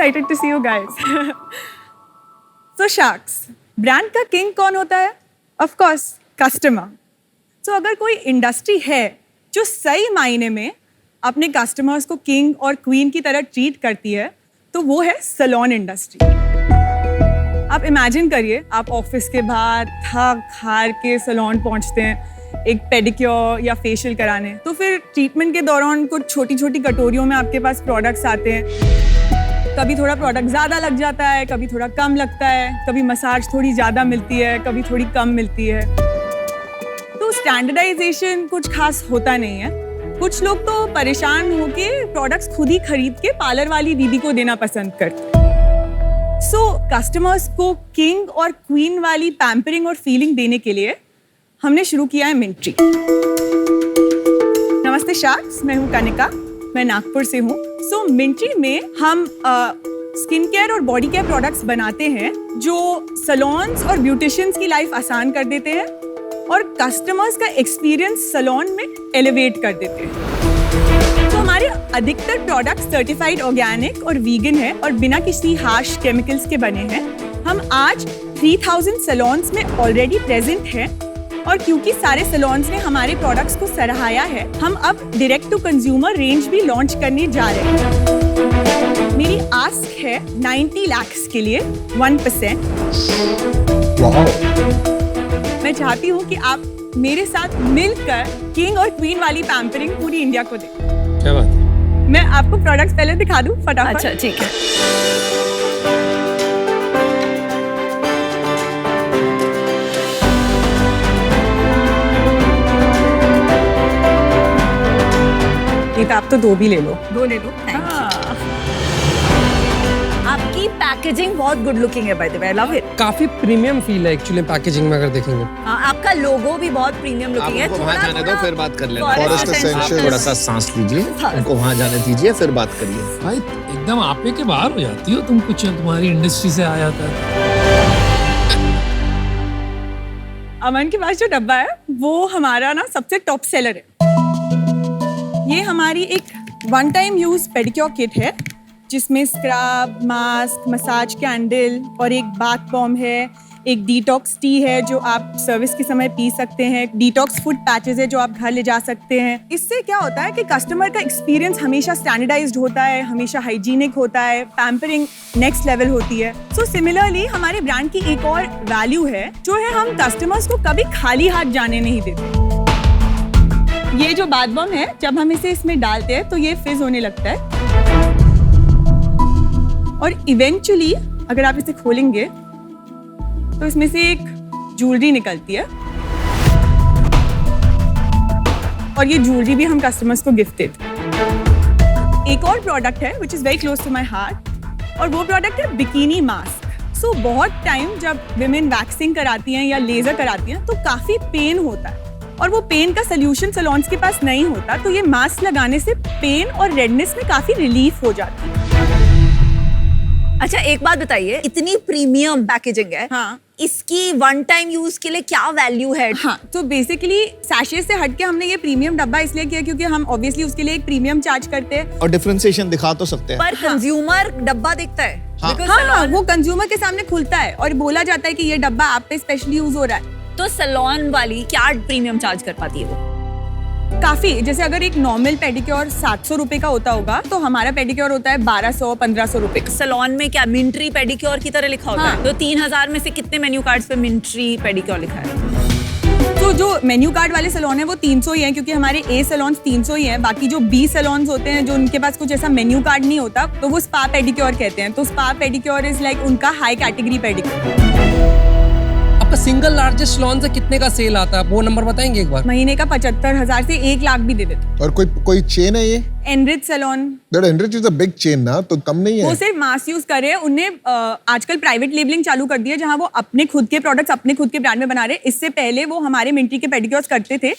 excited to see you guys. So Sharks, brand का king कौन होता है? Of course, customer. So अगर कोई इंडस्ट्री है जो सही मायने में अपने कस्टमर्स को किंग और क्वीन की तरह ट्रीट करती है, तो वो है सैलून इंडस्ट्री. आप इमेजिन करिए, आप ऑफिस के बाद थक हार के सैलून पहुंचते हैं एक पेडिक्योर या फेशियल कराने, तो फिर ट्रीटमेंट के दौरान कुछ छोटी छोटी कटोरियों में आपके पास प्रोडक्ट्स आते हैं. कभी थोड़ा प्रोडक्ट ज़्यादा लग जाता है, कभी थोड़ा कम लगता है, कभी मसाज थोड़ी ज़्यादा मिलती है, कभी थोड़ी कम मिलती है. तो स्टैंडर्डाइजेशन कुछ खास होता नहीं है. कुछ लोग तो परेशान होके प्रोडक्ट्स खुद ही खरीद के पार्लर वाली दीदी को देना पसंद करते हैं. सो कस्टमर्स को किंग और क्वीन वाली पैम्परिंग और फीलिंग देने के लिए हमने शुरू किया है मिंट्री. नमस्ते शार्क्स, मैं हूँ कनिका, मैं नागपुर से हूँ. सो मिंट्री में हम स्किन केयर और बॉडी केयर प्रोडक्ट्स बनाते हैं जो सैलून्स और ब्यूटिशियंस की लाइफ आसान कर देते हैं और कस्टमर्स का एक्सपीरियंस सैलून में एलिवेट कर देते हैं. तो हमारे अधिकतर प्रोडक्ट्स सर्टिफाइड ऑर्गेनिक और वीगन है और बिना किसी हार्श केमिकल्स के बने हैं. हम आज 3000 सैलून्स में ऑलरेडी प्रेजेंट हैं और क्योंकि सारे सैलून्स ने हमारे प्रोडक्ट्स को सराहाया है, हम अब डायरेक्ट टू कंज्यूमर रेंज भी लॉन्च करने जा रहे हैं. मेरी आस्क है 90 लाख के लिए 1%. मैं चाहती हूँ कि आप मेरे साथ मिलकर किंग और क्वीन वाली पैम्परिंग पूरी इंडिया को दें. क्या बात है? मैं आपको प्रोडक्ट्स पहले दिखा दूँ फटाफट. अच्छा ठीक है. तो आप तो दो भी ले लो. दो ले लो. आपकी पैकेजिंग बहुत गुड लुकिंग है, by the way. I love it. काफी प्रीमियम फील है एक्चुअली पैकेजिंग में अगर देखेंगे. आपका लोगो भी बहुत प्रीमियम लुकिंग है. वहाँ जाने दो फिर बात कर लेना. थोड़ा सा सांस लीजिए, उनको वहाँ जाने दीजिए फिर बात करिए. भाई एकदम आपे के बाहर हो जाती हो तुम, कुछ तुम्हारी इंडस्ट्री से आया था. अमन के पास जो डब्बा है वो हमारा ना सबसे टॉप सेलर है. ये हमारी एक one time use pedicure kit है जिसमें स्क्रब, मास्क, मसाज कैंडल और एक बाथ बॉम्ब है. एक डिटॉक्स टी है जो आप सर्विस के समय पी सकते हैं. डिटॉक्स फुट पैचेस है जो आप घर ले जा सकते हैं. इससे क्या होता है कि कस्टमर का एक्सपीरियंस हमेशा स्टैंडर्डाइज्ड होता है, हमेशा हाइजीनिक होता है, पैम्परिंग नेक्स्ट लेवल होती है. सो सिमिलरली हमारे ब्रांड की एक और वैल्यू है जो है हम कस्टमर्स को कभी खाली हाथ जाने नहीं देते. ये जो बाथ बॉम्ब है, जब हम इसे इसमें डालते हैं तो ये फिज होने लगता है और इवेंचुअली अगर आप इसे खोलेंगे तो इसमें से एक ज्वेलरी निकलती है और ये ज्वेलरी भी हम कस्टमर्स को गिफ्ट देते हैं. एक और प्रोडक्ट है which is very close to my heart और वो प्रोडक्ट है बिकिनी मास्क. सो बहुत टाइम जब विमेन वैक्सिंग कराती हैं या लेजर कराती हैं तो काफी पेन होता है और वो पेन का सोल्यूशन सैलून्स के पास नहीं होता. तो ये मास्क लगाने से पेन और रेडनेस में काफी रिलीफ हो जाती है. अच्छा एक बात बताइए, इतनी प्रीमियम पैकेजिंग है. हाँ. इसकी वन टाइम यूज के लिए क्या वैल्यू है? हाँ, तो बेसिकली सैशे से हटके हमने ये प्रीमियम डब्बा इसलिए किया क्योंकि हम ऑब्वियसली उसके लिए एक प्रीमियम चार्ज करते हैं और डिफरेंशिएशन दिखा तो सकते हैं. पर कंज्यूमर डब्बा देखता है. हाँ, वो कंज्यूमर के सामने खुलता है और बोला जाता है कि ये डब्बा आप पे स्पेशली यूज हो रहा है. तो सैलून वाली क्या प्रीमियम चार्ज कर पाती है वो? काफी. जैसे अगर एक नॉर्मल पेडिक्योर 700 रुपए का होता होगा तो हमारा पेडिक्योर होता है 1200-1500 रुपए का. सैलून में क्या मिंट्री पेडिक्योर की तरह लिखा होता है? तो 3000 में से कितने मेन्यू कार्ड्स पे मिंट्री पेडिक्योर लिखा है? तो जो मेन्यू कार्ड वाले सैलून है वो 300 ही है क्योंकि हमारे ए सैलून 300 ही है. बाकी जो बी सैलून होते हैं जो उनके पास कुछ ऐसा मेन्यू कार्ड नहीं होता तो वो स्पा पेडिक्योर कहते हैं. तो स्पा पेडिक्योर इज लाइक उनका हाई कैटेगरी पेडिक्योर. आपका सिंगल लार्जेस्ट सैलून से कितने का सेल आता है, वो नंबर बताएंगे एक बार? महीने का 75,000 से 1 लाख भी दे देते. और कोई चेन है ये? Enrich salon. That enrich is a big chain ना, तो कम नहीं है. वो सिर्फ मास यूज कर रहे हैं. उन्हें आजकल प्राइवेट लेबलिंग चालू कर दी है जहां वो अपने खुद के प्रोडक्ट्स अपने खुद के ब्रांड में बना रहे हैं. इससे पहले वो हमारे मिंट्री के पेडिक्योर्स करते थे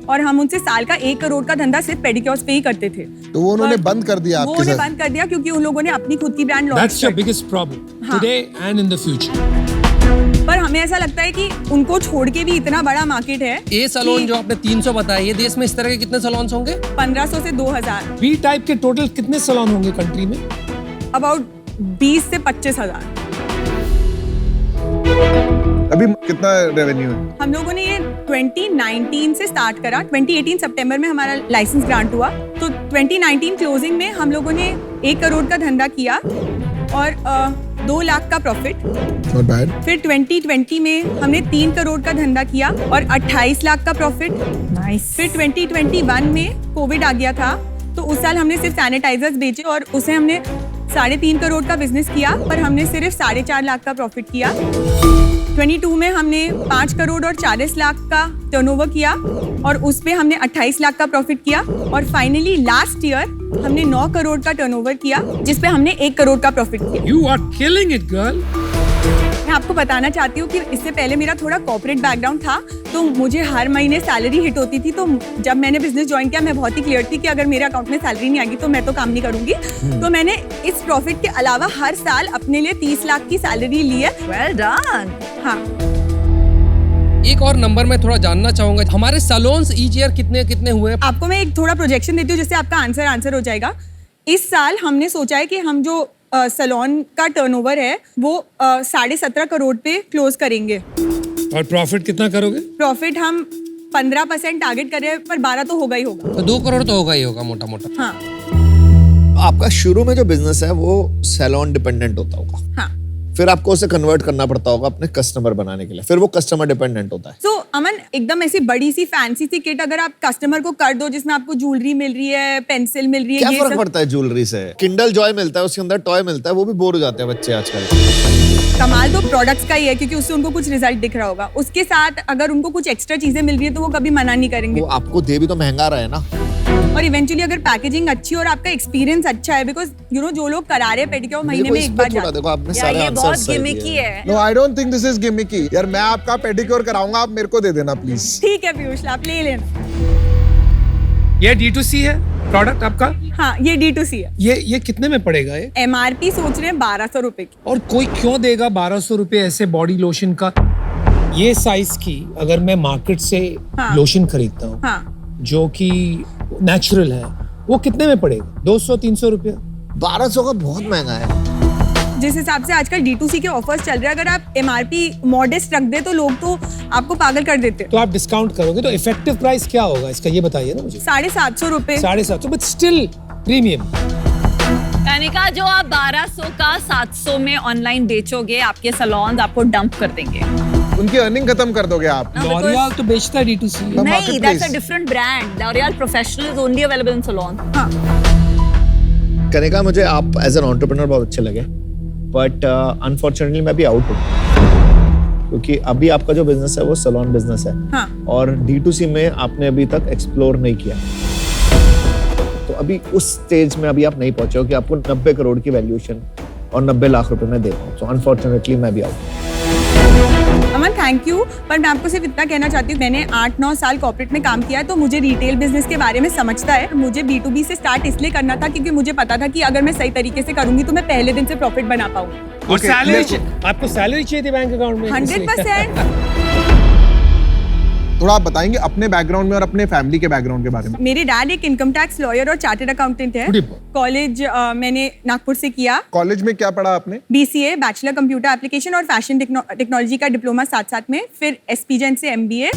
और हम उनसे साल का 1 करोड़ का धंधा सिर्फ पेडिक्योर्स पे ही करते थे. तो वो उन्होंने बंद कर दिया आपके साथ? वो उन्हें बंद कर दिया क्योंकि उन लोगों ने अपनी खुद की brand launch. That's your biggest problem today and in the future. पर हमें ऐसा लगता है कि उनको छोड़ के भी इतना बड़ा मार्केट है. ए सैलून जो आपने 300 बताया, ये देश में इस तरह के कितने सैलून्स होंगे? 1500 से 2000. बी टाइप के टोटल कितने सैलून होंगे कंट्री में? अबाउट 20 से 25 हजार। अभी कितना रेवेन्यू है? हम लोगों ने ये 2019 से स्टार्ट करा। 2018 सितंबर में हमारा लाइसेंस ग्रांट हुआ, तो 2019 क्लोजिंग में हम लोगों ने 1 करोड़ का धंधा किया और 2 लाख का प्रॉफिट। Not bad. फिर 2020 में हमने 3 करोड़ का धंधा किया और 28 लाख का प्रॉफिट। नाइस। फिर 2021 में कोविड आ गया था, तो उस साल हमने सिर्फ सैनिटाइजर्स बेचे और उसे हमने 3.5 करोड़ का बिजनेस किया, पर हमने सिर्फ 4.5 लाख का प्रॉफिट किया। 22 में हमने 5 करोड़ और 40 लाख का टर्नओवर किया और उस पे हमने 28 लाख का प्रॉफिट किया। और फाइनली लास्ट ईयर हमने 9 करोड़ का टर्नओवर किया, जिस पे हमने 1 करोड़ का प्रॉफिट किया। You are killing it, girl. मैं आपको बताना चाहती हूँ कि इससे पहले मेरा थोड़ा कॉर्पोरेट बैकग्राउंड था, तो मुझे हर महीने सैलरी हिट होती थी। तो जब मैंने बिजनेस ज्वाइन किया, मैं बहुत ही क्लियर थी कि अगर मेरे अकाउंट में सैलरी नहीं आएगी तो मैं तो काम नहीं करूंगी। तो मैंने इस प्रॉफिट के अलावा हर साल अपने लिए 30 लाख की सैलरी ली है। Well done. हाँ, एक और नंबर मैं थोड़ा जानना चाहूंगा, हमारे सैलून्स ईच ईयर कितने कितने हुए? आपको मैं एक थोड़ा प्रोजेक्शन देती हूँ जिससे आपका आंसर हो जाएगा। इस साल हमने सोचा है कि हम जो सैलून का टर्नओवर है वो 17.5 करोड़ पे क्लोज करेंगे। और प्रॉफिट कितना करोगे? प्रॉफिट हम 15% टारगेट कर रहे हैं, पर 12 तो होगा ही होगा। तो 2 करोड़ तो होगा ही होगा मोटा मोटा। हाँ आपका शुरू में जो बिजनेस है वो सैलून डिपेंडेंट होता होगा, हाँ। फिर आपको उसे कन्वर्ट करना पड़ता होगा अपने कस्टमर बनाने के लिए, फिर वो कस्टमर डिपेंडेंट होता है। तो अमन, एकदम ऐसी बड़ी सी फैंसी सी किट अगर आप कस्टमर को कर दो जिसमें आपको ज्वेलरी मिल रही है, पेंसिल मिल रही है, क्या ये फर्क सब, पड़ता है ज्वेलरी से? किंडल जॉय मिलता है, उसके अंदर टॉय मिलता है, वो भी बोर हो जाते हैं बच्चे आजकल। कमाल तो प्रोडक्ट्स का ही है, क्योंकि उससे उनको कुछ रिजल्ट दिख रहा होगा। उसके साथ अगर उनको कुछ एक्स्ट्रा चीजें मिल रही है तो वो कभी मना नहीं करेंगे। वो आपको दे भी तो महंगा रहा है ना। और इवेंचुअली अगर पैकेजिंग अच्छी और आपका एक्सपीरियंस अच्छा है, बिकॉज यू नो जो लोग करा रहे हैं पेडिक्योर महीने में एक बार थोड़ा जाते देखो, आपने यार सारे ये आंसर बहुत सही गिमिकी दिए। है। No, I don't think this is gimmicky. यार मैं आपका पेडिक्योर कराऊंगा, आप मेरे को दे देना प्लीज। ठीक है पीयूष, आप ले लेना। ये D2C है प्रोडक्ट आपका? हाँ, ये D2C है। ये कितने में पड़ेगा ये? MRP सोच रहे हैं 1200 रुपए की। और कोई क्यों देगा 1200 रुपए ऐसे बॉडी लोशन का? ये साइज की अगर मैं मार्केट से हाँ। लोशन खरीदता हूँ, हाँ, जो कि नेचुरल है, वो कितने में पड़ेगा? 200-300 रुपया? 1200 का बहुत महंगा है। जिस हिसाब से आजकल D2C के ऑफर्स चल रहे हैं, अगर आप MRP मॉडेस्ट रख दे तो लोग तो आपको पागल कर देते हैं। तो आप डिस्काउंट करोगे तो इफेक्टिव प्राइस क्या होगा इसका, ये बताइए ना मुझे। 750 रुपए। 750, बट स्टिल प्रीमियम। कनिका, जो आप 1200 का 700 में ऑनलाइन बेचोगे, आपके सैलून्स आपको डंप कर देंगे। उनकी अर्निंग खत्म कर दोगे आप। लॉरियल तो बेचता है D2C। The नहीं, marketplace. that's a different brand. L'Oreal Professional is only available in salon. हाँ, कनिका, मुझे आप एज एन एंटरप्रेन्योर बहुत अच्छे लगे, बट अनफॉर्चुनेटली मैं भी आउट हूँ, क्योंकि अभी आपका जो बिजनेस है वो सैलून बिजनेस है। हाँ। और D2C में आपने अभी तक एक्सप्लोर नहीं किया, तो अभी उस स्टेज में अभी आप नहीं पहुंचे हो कि आपको 90 करोड़ की वैल्यूएशन और 90 लाख रुपए में दे पाऊँ। सो अनफॉर्चुनेटली मैं भी आउट। अमन थैंक यू, पर मैं आपको सिर्फ इतना कहना चाहती हूँ, मैंने 8-9 साल कॉर्पोरेट में काम किया है, तो मुझे रिटेल बिजनेस के बारे में समझता है। मुझे B2B से स्टार्ट इसलिए करना था क्योंकि मुझे पता था कि अगर मैं सही तरीके से करूंगी तो मैं पहले दिन से प्रॉफिट बना पाऊंगी। और Okay, सैलरी, आपको सैलरी चाहिए थी बैंक अकाउंट में? 100%। थोड़ा आप बताएंगे अपने बैकग्राउंड में और अपने फैमिली के बैकग्राउंड के बारे में। मेरे डैड एक इनकम टैक्स लॉयर और चार्टर्ड अकाउंटेंट है। Good boy. कॉलेज मैंने नागपुर से किया। कॉलेज में क्या पढ़ा आपने? BCA बैचलर कंप्यूटर एप्लीकेशन और फैशन टेक्नोलॉजी का डिप्लोमा साथ साथ में, फिर SP जैन से MBA।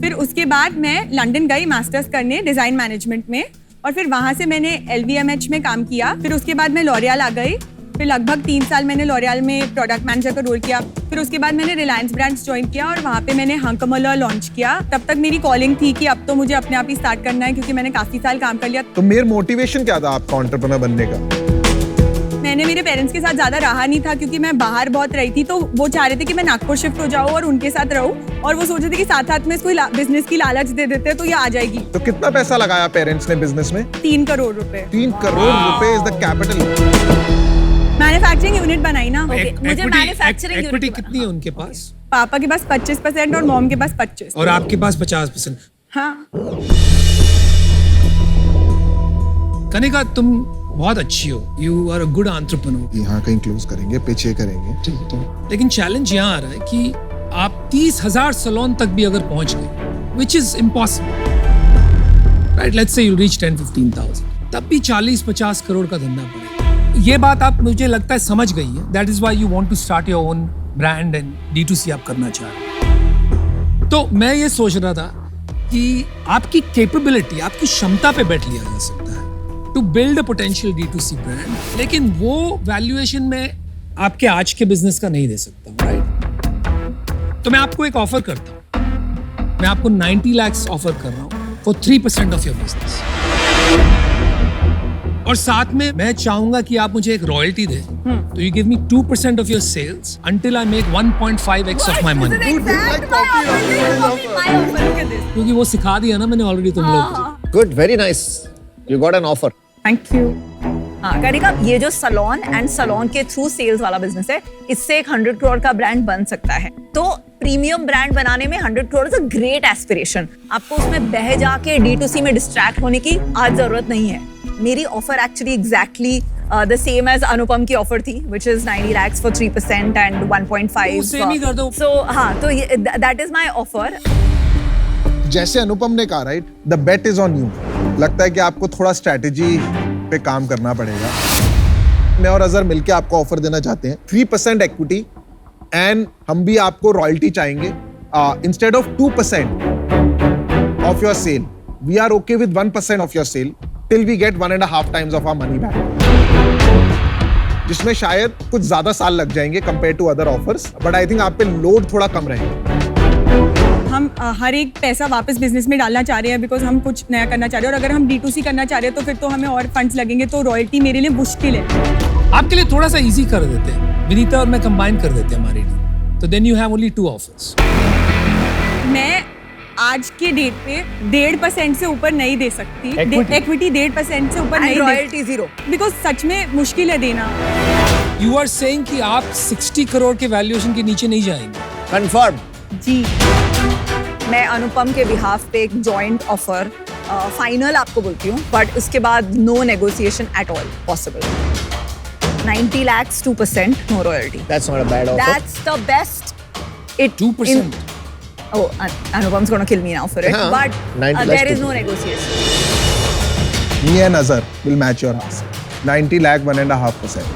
फिर उसके बाद मैं लंदन गई मास्टर्स करने डिजाइन मैनेजमेंट में, और फिर वहां से मैंने LVMH में काम किया। फिर उसके बाद मैं लॉरियल आ गई, फिर लगभग 3 साल मैंने लॉरियल में प्रोडक्ट मैनेजर का रोल किया। फिर उसके बाद मैंने रिलायंस ब्रांड्स ज्वाइन किया और वहाँ पे मैंने हंकमला लॉन्च किया। तब तक मेरी कॉलिंग थी कि अब तो मुझे अपने आप ही स्टार्ट करना है, क्योंकि मैंने काफी साल काम कर लिया। तो मेरा मोटिवेशन क्या था आपका एंटरप्रेन्योर बनने का? मैंने मेरे पेरेंट्स के साथ ज्यादा रहा नहीं था, क्योंकि मैं बाहर बहुत रही थी, तो वो चाह रहे थे कि मैं नागपुर शिफ्ट हो जाऊँ और उनके साथ रहूँ, और वो सोच रहे थे कि साथ साथ में इसको बिजनेस की लालच दे देते हैं तो ये आ जाएगी। तो कितना पैसा लगाया पेरेंट्स ने बिजनेस में? 3 करोड़ रुपए। 3 करोड़ रुपए is the capital. Manufacturing unit बनाई ना। मुझे मैन्युफैक्चरिंग इक्विटी कितनी है उनके पास? पापा के पास 25% और मॉम के पास 25। और आपके पास 50%? हाँ, कनिका, तुम बहुत अच्छी हो, you are a good entrepreneur. यहाँ कहीं क्लोज करेंगे, पीछे करेंगे। लेकिन चैलेंज यहाँ आ रहा है कि आप 30,000 सैलून तक भी अगर पहुंच गए, which is impossible, right? Let's say you reach 10-15,000, तब भी 40-50 करोड़ का धंधा पड़ेगा। ये बात आप मुझे लगता है समझ गई है. That is why you want to start your own brand and D2C आप करना चाह रहे हो. तो मैं ये सोच रहा था कि आपकी कैपेबिलिटी, आपकी क्षमता पे बैठ लिया जा सकता है to build a potential D2C brand, लेकिन वो वैल्यूएशन में आपके आज के बिजनेस का नहीं दे सकता, राइट? तो मैं आपको एक ऑफर करता हूँ. मैं आपको 90 lakhs ऑफर कर रहा हूँ फॉर 3% ऑफ योर बिजनेस. और साथ में मैं चाहूंगा कि आप मुझे एक रॉयल्टी दें. तो you give me 2% of your sales until I make 1.5x of my money. क्योंकि वो सिखा दिया ना मैंने ऑलरेडी तुम लोग को. Good, very nice. You got an offer. Thank you. हाँ कनिका, ये जो सलोन एंड सलोन के थ्रू सेल्स वाला बिजनेस है, इससे एक 100 करोड़ का ब्रांड बन सकता है. तो प्रीमियम ब्रांड बनाने में 100 crore is a great aspiration. आपको उसमें बह जाके D2C में डिस्ट्रैक्ट होने की आज जरूरत नहीं है. मेरी offer actually exactly the same as अनुपम की ऑफर थी, which is 90 lakhs for 3% and 1.5. वो same ही कर दो. So हाँ, तो that is my offer. जैसे अनुपम ने कहा, right, the bet is on you. लगता है कि आपको थोड़ा स्ट्रैटेजी पे काम करना पड़ेगा. मैं और अजहर मिलके आपको ऑफर देना चाहते हैं 3% इक्विटी एंड हम भी आपको रॉयल्टी चाहेंगे. Instead of 2% of your sale, we are okay with 1% of your sale till we get 1.5 times of our money back. जिसमें शायद कुछ ज्यादा साल लग जाएंगे compare to other offers, but I think आप पे लोड थोड़ा कम रहेगा. हम हर एक पैसा वापस बिजनेस में डालना चाह रहे हैं बिकॉज हम कुछ नया करना चाह रहे हैं. और अगर हम D2C करना चाह रहे हैं तो फिर तो हमें और फंड्स लगेंगे, तो रॉयल्टी मेरे लिए मुश्किल है. आपके लिए थोड़ा सा इजी कर देते हैं. विनीता और मैं कंबाइन कर देते हैं हमारी डील. तो then you have only 2 offers. मैं आज के डेट पे 1.5% से ऊपर नहीं दे सकती. इक्विटी 1.5% से ऊपर And नहीं royalty zero. बिकॉज सच में मुश्किल है देना. यू आर सेइंग कि आप 60 करोड़ के वैल्यूएशन के नीचे नहीं जाएंगे. Confirm. जी. मैं अनुपम के बिहाफ पे एक जॉइंट ऑफर फाइनल आपको बोलती हूँ, बट उसके बाद no negotiation at all possible. 90 lakhs, 2%, no royalty. That's not a bad offer. That's the best. It 2%. Oh, Anupam's gonna kill me now for it. हाँ, But 90 there lakhs is no 2%. negotiation. Me and Azhar will match your ask. 90 lakh, 1.5%.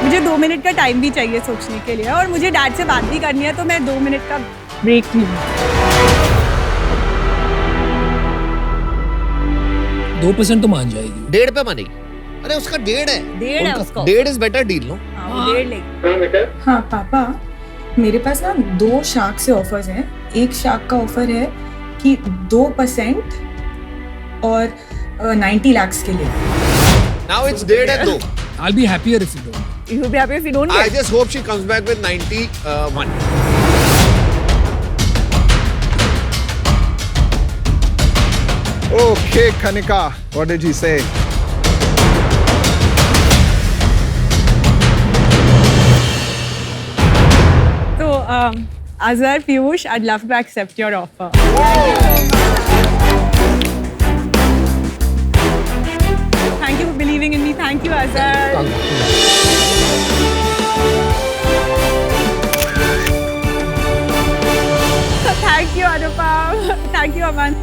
मुझे 2 minute का time भी चाहिए सोचने के लिए, और मुझे डैड से बात भी करनी है, तो मैं 2 मिनट का ब्रेक लूँ. 2% तो मान जाएगी. 1.5 पे मानेगी. अरे उसका 1.5 है. 1.5 है उसका. 1.5 is better deal, no? हाँ, वो 1.5 लेगी. हाँ पापा, मेरे पास ना 2 शार्क से ऑफर्स हैं. एक शार्क का ऑफर है कि 2% और 90 lakhs के लिए. Now it's 1.5 and 2. I'll be happier if you don't. You will be happy if you don't I get. just hope she comes back with 91. Okay, Kanika, what did he say? So, Azhar, Piyush, I'd love to accept your offer. Thank you for believing in me. Thank you, Azhar. Thank you, Anupam. Thank you, Aman.